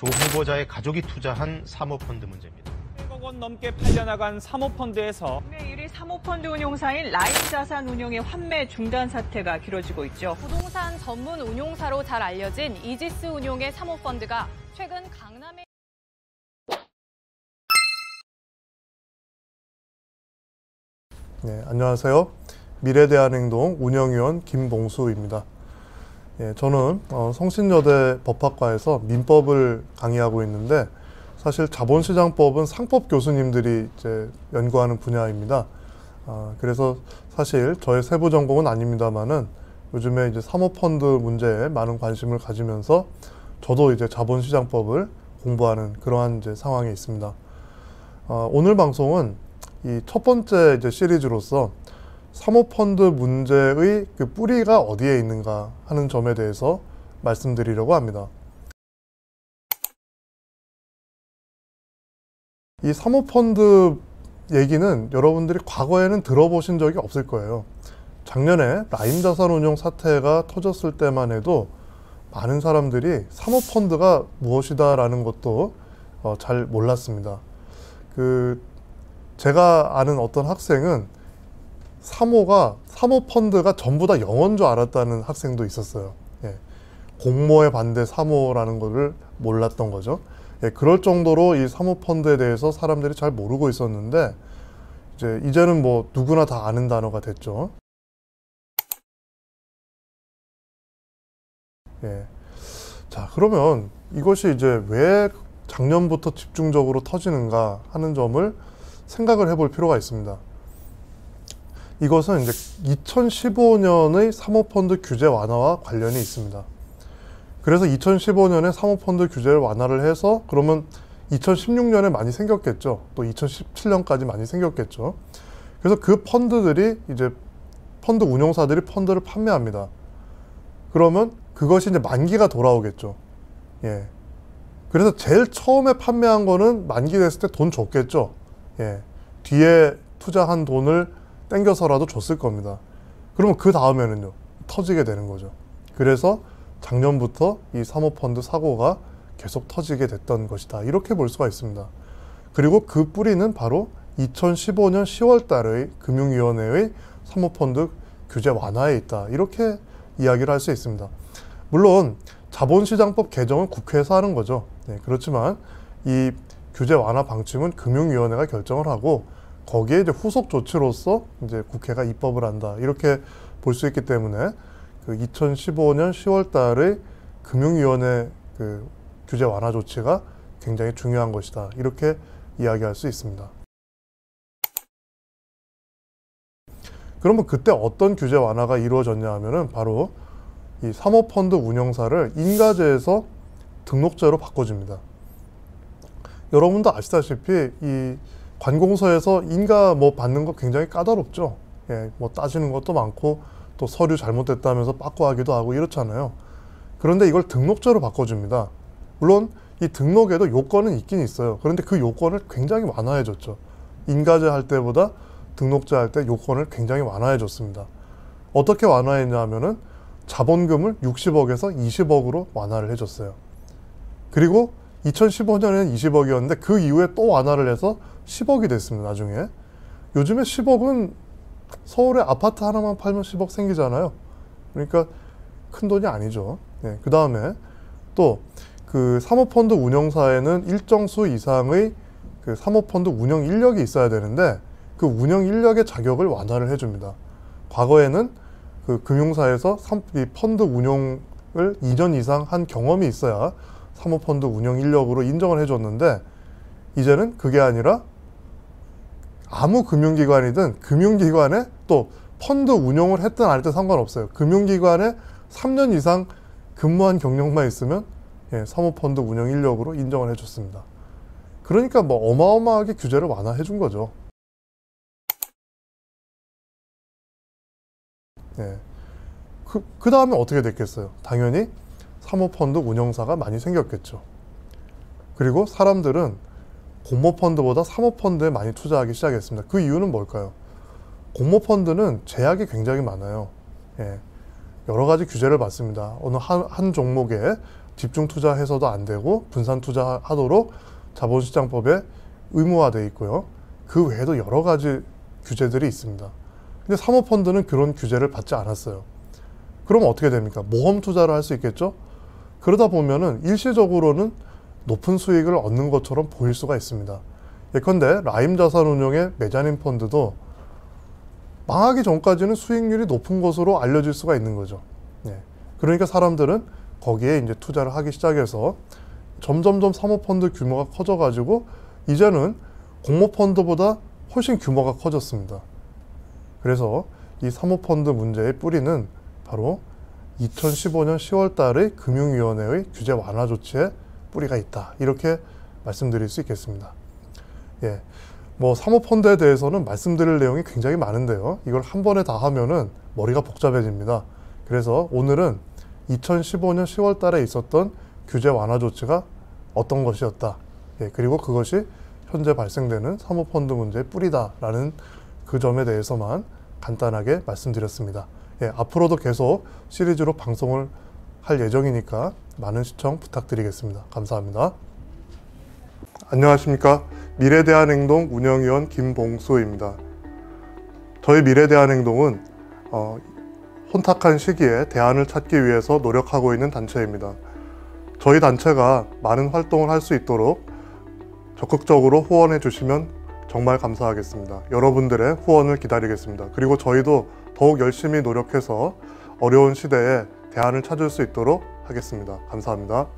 조 후보자의 가족이 투자한 사모펀드 문제입니다. 100억 원 넘게 팔려나간 사모펀드에서 국내 1위 사모펀드 운용사인 라인자산운용의 환매 중단 사태가 길어지고 있죠. 부동산 전문 운용사로 잘 알려진 이지스 운용의 사모펀드가 최근 강남에 네, 안녕하세요. 미래대한행동 운영위원 김봉수입니다. 저는 성신여대 법학과에서 민법을 강의하고 있는데 사실 자본시장법은 상법 교수님들이 이제 연구하는 분야입니다. 그래서 사실 저의 세부 전공은 아닙니다만은 요즘에 이제 사모펀드 문제에 많은 관심을 가지면서 저도 이제 자본시장법을 공부하는 그러한 이제 상황에 있습니다. 오늘 방송은 이 첫 번째 이제 시리즈로서 사모펀드 문제의 그 뿌리가 어디에 있는가 하는 점에 대해서 말씀드리려고 합니다. 이 사모펀드 얘기는 여러분들이 과거에는 들어보신 적이 없을 거예요. 작년에 라임자산운용 사태가 터졌을 때만 해도 많은 사람들이 사모펀드가 무엇이다라는 것도 잘 몰랐습니다. 제가 아는 어떤 학생은 사모펀드가 전부 다 영어인 줄 알았다는 학생도 있었어요. 공모에 반대 사모라는 것을 몰랐던 거죠. 그럴 정도로 이 사모펀드에 대해서 사람들이 잘 모르고 있었는데 이제는 뭐 누구나 다 아는 단어가 됐죠. 자, 그러면 이것이 이제 왜 작년부터 집중적으로 터지는가 하는 점을 생각을 해볼 필요가 있습니다. 이것은 이제 2015년의 사모펀드 규제 완화와 관련이 있습니다. 그래서 2015년에 사모펀드 규제를 완화를 해서 그러면 2016년에 많이 생겼겠죠. 또 2017년까지 많이 생겼겠죠. 그래서 그 펀드들이 이제 펀드 운용사들이 펀드를 판매합니다. 그러면 그것이 이제 만기가 돌아오겠죠. 그래서 제일 처음에 판매한 거는 만기 됐을 때 돈 줬겠죠. 뒤에 투자한 돈을 땡겨서라도 줬을 겁니다. 그러면 그 다음에는요, 터지게 되는 거죠. 그래서 작년부터 이 사모펀드 사고가 계속 터지게 됐던 것이다. 이렇게 볼 수가 있습니다. 그리고 그 뿌리는 바로 2015년 10월 달의 금융위원회의 사모펀드 규제 완화에 있다. 이렇게 이야기를 할 수 있습니다. 물론 자본시장법 개정은 국회에서 하는 거죠. 그렇지만 이 규제 완화 방침은 금융위원회가 결정을 하고 거기에 이제 후속 조치로서 이제 국회가 입법을 한다. 이렇게 볼 수 있기 때문에 그 2015년 10월 달의 금융위원회 그 규제 완화 조치가 굉장히 중요한 것이다. 이렇게 이야기할 수 있습니다. 그러면 그때 어떤 규제 완화가 이루어졌냐 하면은 바로 이 사모펀드 운용사를 인가제에서 등록제로 바꿔줍니다. 여러분도 아시다시피 이 관공서에서 인가 뭐 받는 거 굉장히 까다롭죠. 뭐 따지는 것도 많고 또 서류 잘못됐다면서 빠꾸하기도 하고 이렇잖아요. 그런데 이걸 등록제로 바꿔줍니다. 물론 이 등록에도 요건은 있긴 있어요. 그런데 그 요건을 굉장히 완화해줬죠. 인가제 할 때보다 등록제 할 때 요건을 굉장히 완화해줬습니다. 어떻게 완화했냐 하면은 자본금을 60억에서 20억으로 완화를 해줬어요. 그리고 2015년에는 20억이었는데 그 이후에 또 완화를 해서 10억이 됐습니다. 나중에. 요즘에 10억은 서울에 아파트 하나만 팔면 10억 생기잖아요. 그러니까 큰 돈이 아니죠. 그 다음에 또 그 사모펀드 운용사에는 일정 수 이상의 그 사모펀드 운영 인력이 있어야 되는데 그 운영 인력의 자격을 완화를 해줍니다. 과거에는 그 금융사에서 이 펀드 운용을 2년 이상 한 경험이 있어야 사모펀드 운영 인력으로 인정을 해줬는데 이제는 그게 아니라 아무 금융기관이든 금융기관에 또 펀드 운용을 했든 안 했든 상관없어요. 금융기관에 3년 이상 근무한 경력만 있으면 사모펀드 운영 인력으로 인정을 해줬습니다. 그러니까 뭐 어마어마하게 규제를 완화해 준 거죠. 그 다음에 어떻게 됐겠어요? 당연히 사모펀드 운용사가 많이 생겼겠죠. 그리고 사람들은 공모펀드보다 사모펀드에 많이 투자하기 시작했습니다. 그 이유는 뭘까요? 공모펀드는 제약이 굉장히 많아요. 여러 가지 규제를 받습니다. 어느 한 종목에 집중 투자해서도 안 되고 분산 투자하도록 자본시장법에 의무화되어 있고요. 그 외에도 여러 가지 규제들이 있습니다. 근데 사모펀드는 그런 규제를 받지 않았어요. 그럼 어떻게 됩니까? 모험 투자를 할 수 있겠죠? 그러다 보면은 일시적으로는 높은 수익을 얻는 것처럼 보일 수가 있습니다. 예컨대 라임 자산운용의 메자닌 펀드도 망하기 전까지는 수익률이 높은 것으로 알려질 수가 있는 거죠. 그러니까 사람들은 거기에 이제 투자를 하기 시작해서 점점점 사모펀드 규모가 커져가지고 이제는 공모펀드보다 훨씬 규모가 커졌습니다. 그래서 이 사모펀드 문제의 뿌리는 바로 2015년 10월 달의 금융위원회의 규제 완화 조치에 뿌리가 있다. 이렇게 말씀드릴 수 있겠습니다. 뭐 사모펀드에 대해서는 말씀드릴 내용이 굉장히 많은데요. 이걸 한 번에 다 하면은 머리가 복잡해집니다. 그래서 오늘은 2015년 10월 달에 있었던 규제 완화 조치가 어떤 것이었다. 그리고 그것이 현재 발생되는 사모펀드 문제의 뿌리다라는 그 점에 대해서만 간단하게 말씀드렸습니다. 앞으로도 계속 시리즈로 방송을 할 예정이니까 많은 시청 부탁드리겠습니다. 감사합니다. 안녕하십니까. 미래대한행동 운영위원 김봉수입니다. 저희 미래대한행동은 혼탁한 시기에 대안을 찾기 위해서 노력하고 있는 단체입니다. 저희 단체가 많은 활동을 할 수 있도록 적극적으로 후원해 주시면 정말 감사하겠습니다. 여러분들의 후원을 기다리겠습니다. 그리고 저희도 더욱 열심히 노력해서 어려운 시대에 대안을 찾을 수 있도록 하겠습니다. 감사합니다.